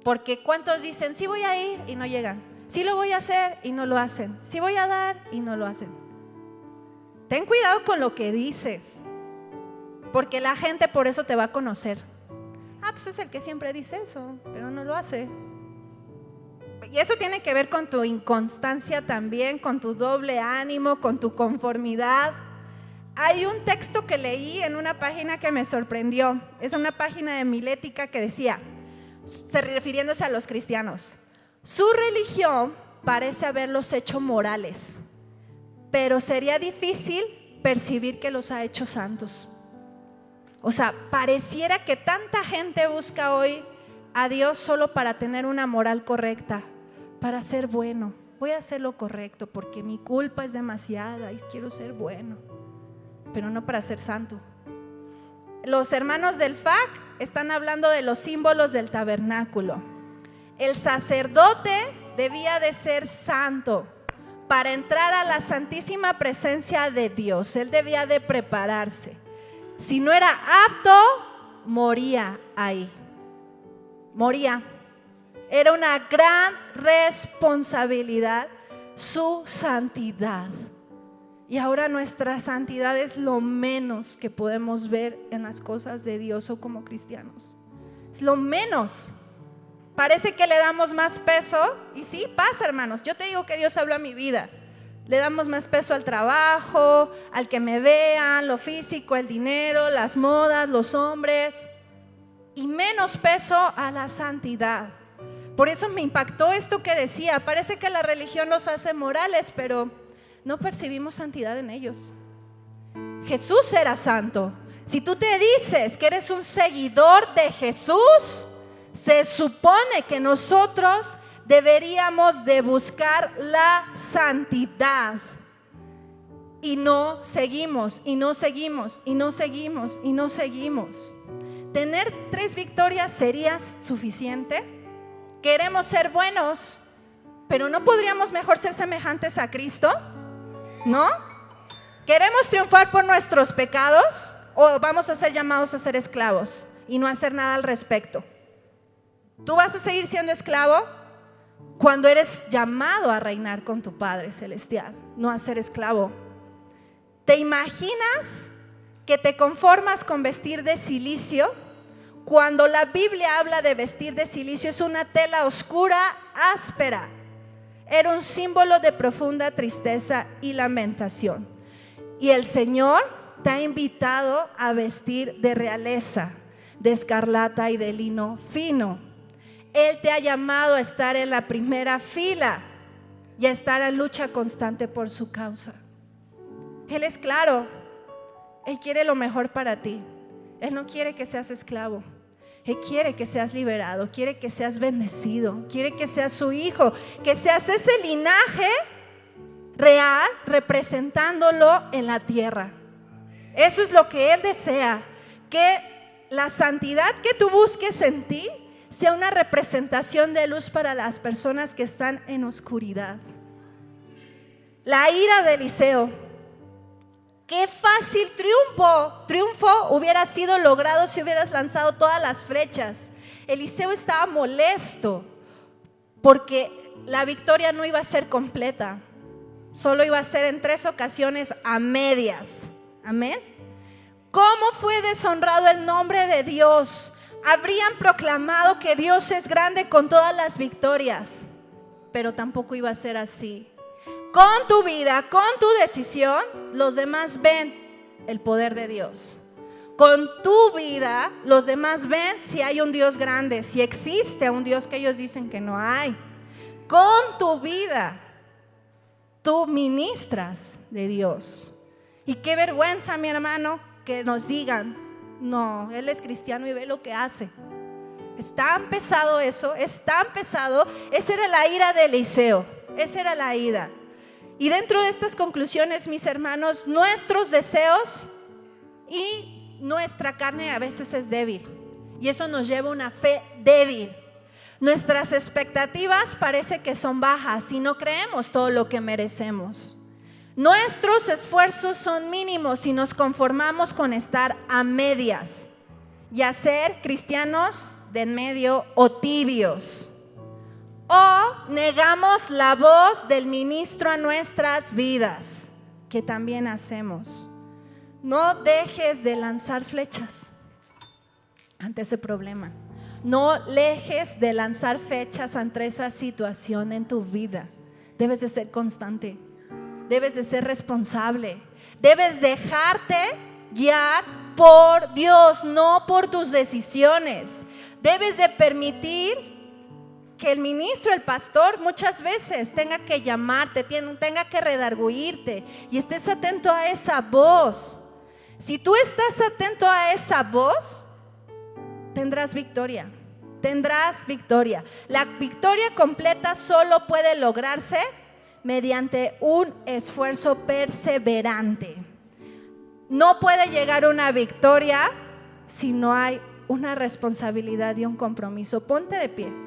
Porque ¿cuántos dicen, sí voy a ir y no llegan? Sí lo voy a hacer y no lo hacen. Sí voy a dar y no lo hacen. Ten cuidado con lo que dices, porque la gente por eso te va a conocer. Pues es el que siempre dice eso, pero no lo hace. Y eso tiene que ver con tu inconstancia también, con tu doble ánimo, con tu conformidad. Hay un texto que leí en una página que me sorprendió. Es una página de Milética que decía, refiriéndose a los cristianos: su religión parece haberlos hecho morales, pero sería difícil percibir que los ha hecho santos. O sea, pareciera que tanta gente busca hoy a Dios solo para tener una moral correcta, para ser bueno. Voy a hacer lo correcto porque mi culpa es demasiada y quiero ser bueno, pero no para ser santo. Los hermanos del FAC están hablando de los símbolos del tabernáculo. El sacerdote debía de ser santo para entrar a la santísima presencia de Dios. Él debía de prepararse. Si no era apto, moría ahí. Moría. Era una gran responsabilidad su santidad. Y ahora nuestra santidad es lo menos que podemos ver en las cosas de Dios o como cristianos. Es lo menos. Parece que le damos más peso, y sí pasa, hermanos. Yo te digo que Dios habló a mi vida, Le damos más peso al trabajo, al que me vean, lo físico, el dinero, las modas, los hombres, y menos peso a la santidad. Por eso me impactó esto que decía. Parece que la religión los hace morales, pero no percibimos santidad en ellos. Jesús era santo. Si tú te dices que eres un seguidor de Jesús, se supone que nosotros deberíamos de buscar la santidad. Y no seguimos, y no seguimos, y no seguimos, y no seguimos. ¿Tener 3 victorias sería suficiente? Queremos ser buenos, pero ¿no podríamos mejor ser semejantes a Cristo? ¿No? ¿Queremos triunfar por nuestros pecados o vamos a ser llamados a ser esclavos y no hacer nada al respecto? ¿Tú vas a seguir siendo esclavo cuando eres llamado a reinar con tu Padre Celestial, no a ser esclavo? ¿Te imaginas que te conformas con vestir de cilicio? Cuando la Biblia habla de vestir de cilicio, es una tela oscura, áspera. Era un símbolo de profunda tristeza y lamentación. Y el Señor te ha invitado a vestir de realeza, de escarlata y de lino fino. Él te ha llamado a estar en la primera fila y a estar en lucha constante por su causa. Él es claro, Él quiere lo mejor para ti. Él no quiere que seas esclavo. Él quiere que seas liberado, quiere que seas bendecido, quiere que seas su hijo, que seas ese linaje real representándolo en la tierra. Eso es lo que Él desea, que la santidad que tú busques en ti sea una representación de luz para las personas que están en oscuridad. La ira de Eliseo. Qué fácil triunfo hubiera sido logrado si hubieras lanzado todas las flechas. Eliseo estaba molesto porque la victoria no iba a ser completa, solo iba a ser en 3 ocasiones a medias. Amén. ¿Cómo fue deshonrado el nombre de Dios? Habrían proclamado que Dios es grande con todas las victorias, pero tampoco iba a ser así. Con tu vida, con tu decisión, los demás ven el poder de Dios. Con tu vida, los demás ven si hay un Dios grande, si existe un Dios que ellos dicen que no hay. Con tu vida, tú ministras de Dios. Y qué vergüenza, mi hermano, que nos digan, no, él es cristiano y ve lo que hace. Es tan pesado eso, es tan pesado. Esa era la ira de Eliseo, esa era la ira. Y dentro de estas conclusiones, mis hermanos, nuestros deseos y nuestra carne a veces es débil. Y eso nos lleva a una fe débil. Nuestras expectativas parece que son bajas y no creemos todo lo que merecemos. Nuestros esfuerzos son mínimos y nos conformamos con estar a medias y a ser cristianos de en medio o tibios. O negamos la voz del ministro a nuestras vidas, que también hacemos. No dejes de lanzar flechas ante ese problema. No dejes de lanzar flechas ante esa situación en tu vida. Debes de ser constante, debes de ser responsable, debes dejarte guiar por Dios, no por tus decisiones. Debes de permitir que el ministro, el pastor, muchas veces tenga que llamarte, tenga que redarguirte y estés atento a esa voz. Si tú estás atento a esa voz, tendrás victoria. Tendrás victoria. La victoria completa solo puede lograrse mediante un esfuerzo perseverante. No puede llegar una victoria si no hay una responsabilidad y un compromiso. Ponte de pie.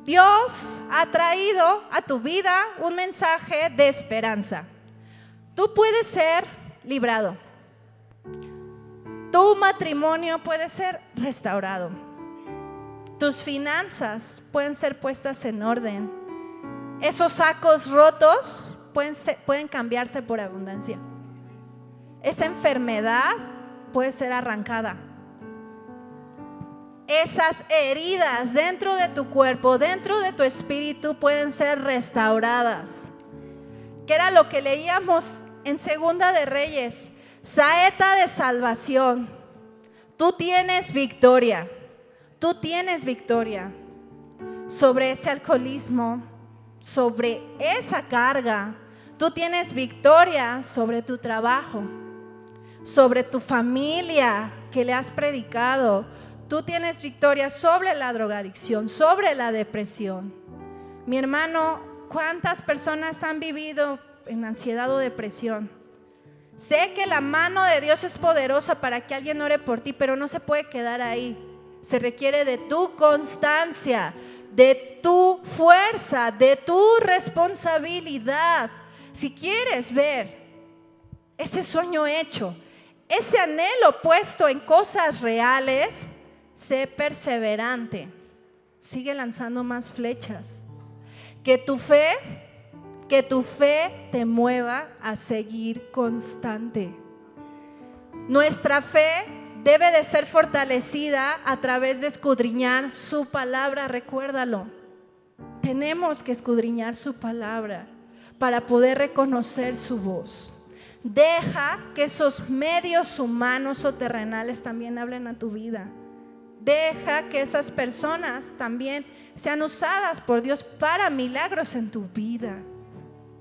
Dios ha traído a tu vida un mensaje de esperanza. Tú puedes ser librado. Tu matrimonio puede ser restaurado. Tus finanzas pueden ser puestas en orden. Esos sacos rotos pueden cambiarse por abundancia. Esa enfermedad puede ser arrancada. Esas heridas dentro de tu cuerpo, dentro de tu espíritu pueden ser restauradas. que era lo que leíamos en Segunda de Reyes, saeta de salvación. Tú tienes victoria sobre ese alcoholismo, sobre esa carga. Tú tienes victoria sobre tu trabajo, sobre tu familia que le has predicado. Tú tienes victoria sobre la drogadicción, sobre la depresión. Mi hermano, ¿cuántas personas han vivido en ansiedad o depresión? Sé que la mano de Dios es poderosa para que alguien ore por ti, pero no se puede quedar ahí. Se requiere de tu constancia, de tu fuerza, de tu responsabilidad. Si quieres ver ese sueño hecho, ese anhelo puesto en cosas reales, sé perseverante. Sigue lanzando más flechas. Que tu fe te mueva a seguir constante. Nuestra fe debe de ser fortalecida a través de escudriñar su palabra, recuérdalo. Tenemos que escudriñar su palabra para poder reconocer su voz. Deja que esos medios humanos o terrenales también hablen a tu vida. Deja que esas personas también sean usadas por Dios para milagros en tu vida.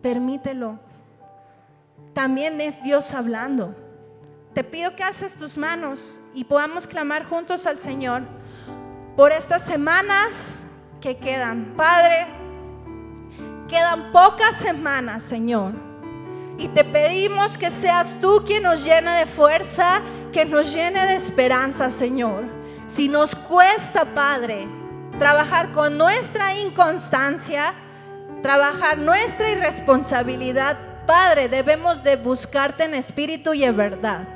Permítelo. También es Dios hablando. Te pido que alces tus manos y podamos clamar juntos al Señor por estas semanas que quedan. Padre, quedan pocas semanas, Señor, y te pedimos que seas tú quien nos llene de fuerza, que nos llene de esperanza, Señor. Si nos cuesta, Padre, trabajar con nuestra inconstancia, trabajar nuestra irresponsabilidad, Padre, debemos de buscarte en espíritu y en verdad.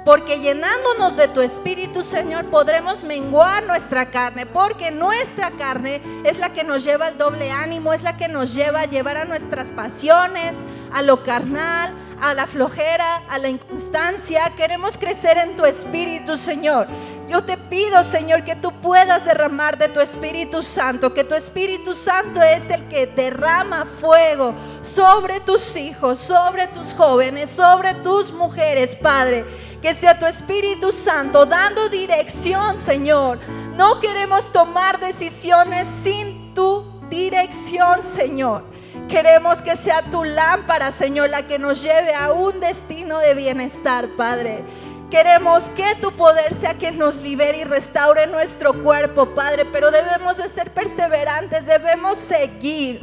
Porque llenándonos de tu espíritu, Señor, podremos menguar nuestra carne. Porque nuestra carne es la que nos lleva al doble ánimo, es la que nos lleva a llevar a nuestras pasiones, a lo carnal, a la flojera, a la inconstancia. Queremos crecer en tu espíritu, Señor. Yo te pido, Señor, que tú puedas derramar de tu Espíritu Santo, que tu Espíritu Santo es el que derrama fuego sobre tus hijos, sobre tus jóvenes, sobre tus mujeres, Padre. Que sea tu Espíritu Santo dando dirección, Señor. No queremos tomar decisiones sin tu dirección, Señor. Queremos que sea tu lámpara, Señor, la que nos lleve a un destino de bienestar, Padre. Queremos que tu poder sea quien nos libere y restaure nuestro cuerpo, Padre. Pero debemos de ser perseverantes, debemos seguir.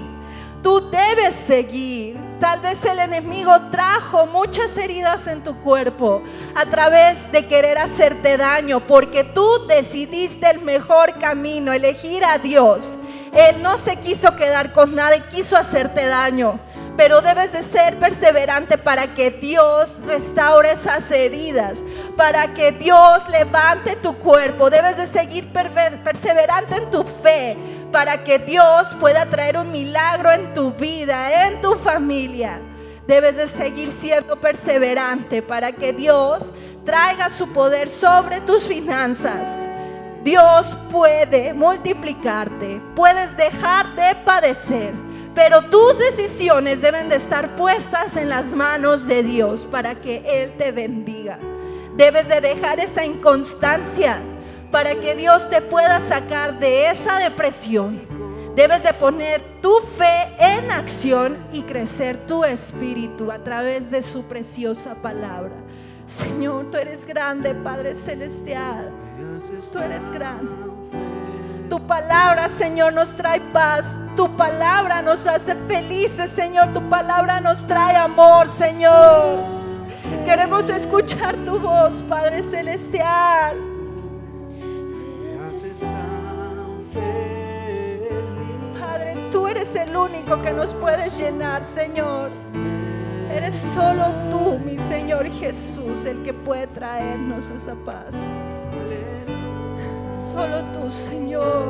Tú debes seguir. Tal vez el enemigo trajo muchas heridas en tu cuerpo a través de querer hacerte daño, porque tú decidiste el mejor camino, elegir a Dios. Él no se quiso quedar con nada y quiso hacerte daño. Pero debes de ser perseverante para que Dios restaure esas heridas, para que Dios levante tu cuerpo. Debes de seguir perseverante en tu fe, para que Dios pueda traer un milagro en tu vida, en tu familia. Debes de seguir siendo perseverante para que Dios traiga su poder sobre tus finanzas. Dios puede multiplicarte, puedes dejar de padecer, pero tus decisiones deben de estar puestas en las manos de Dios para que Él te bendiga. Debes de dejar esa inconstancia para que Dios te pueda sacar de esa depresión. Debes de poner tu fe en acción y crecer tu espíritu a través de su preciosa palabra. Señor, tú eres grande, Padre Celestial. Tú eres grande. Tu palabra, Señor, nos trae paz. Tu palabra nos hace felices, Señor. Tu palabra nos trae amor, Señor. Queremos escuchar tu voz, Padre Celestial. Padre, tú eres el único que nos puedes llenar, Señor. Eres solo tú, mi Señor Jesús, el que puede traernos esa paz. Solo tú, Señor.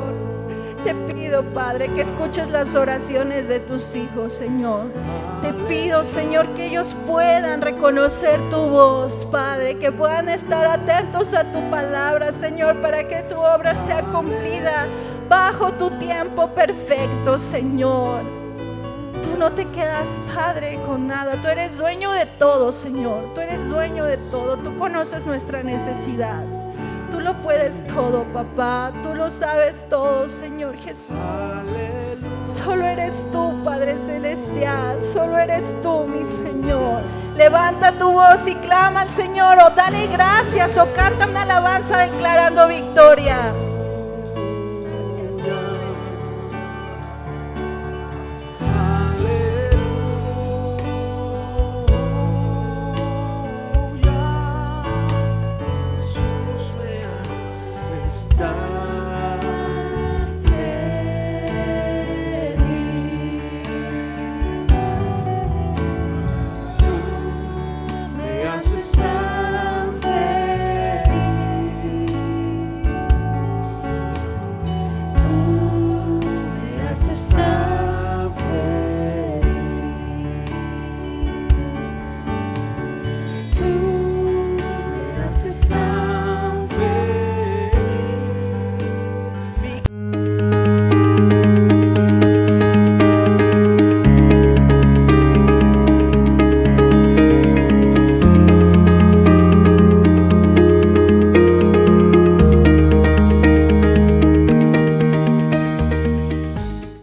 Te pido, Padre, que escuches las oraciones de tus hijos, Señor. Te pido, Señor, que ellos puedan reconocer tu voz, Padre, que puedan estar atentos a tu palabra, Señor, para que tu obra sea cumplida bajo tu tiempo perfecto, Señor. Tú no te quedas, Padre, con nada. Tú eres dueño de todo, Señor. Tú eres dueño de todo. Tú conoces nuestra necesidad. Tú lo puedes todo, papá. Tú lo sabes todo, Señor Jesús. Solo eres tú, Padre Celestial. Solo eres tú, mi Señor. Levanta tu voz y clama al Señor, o dale gracias, o canta una alabanza declarando victoria. Jesús me hace estar.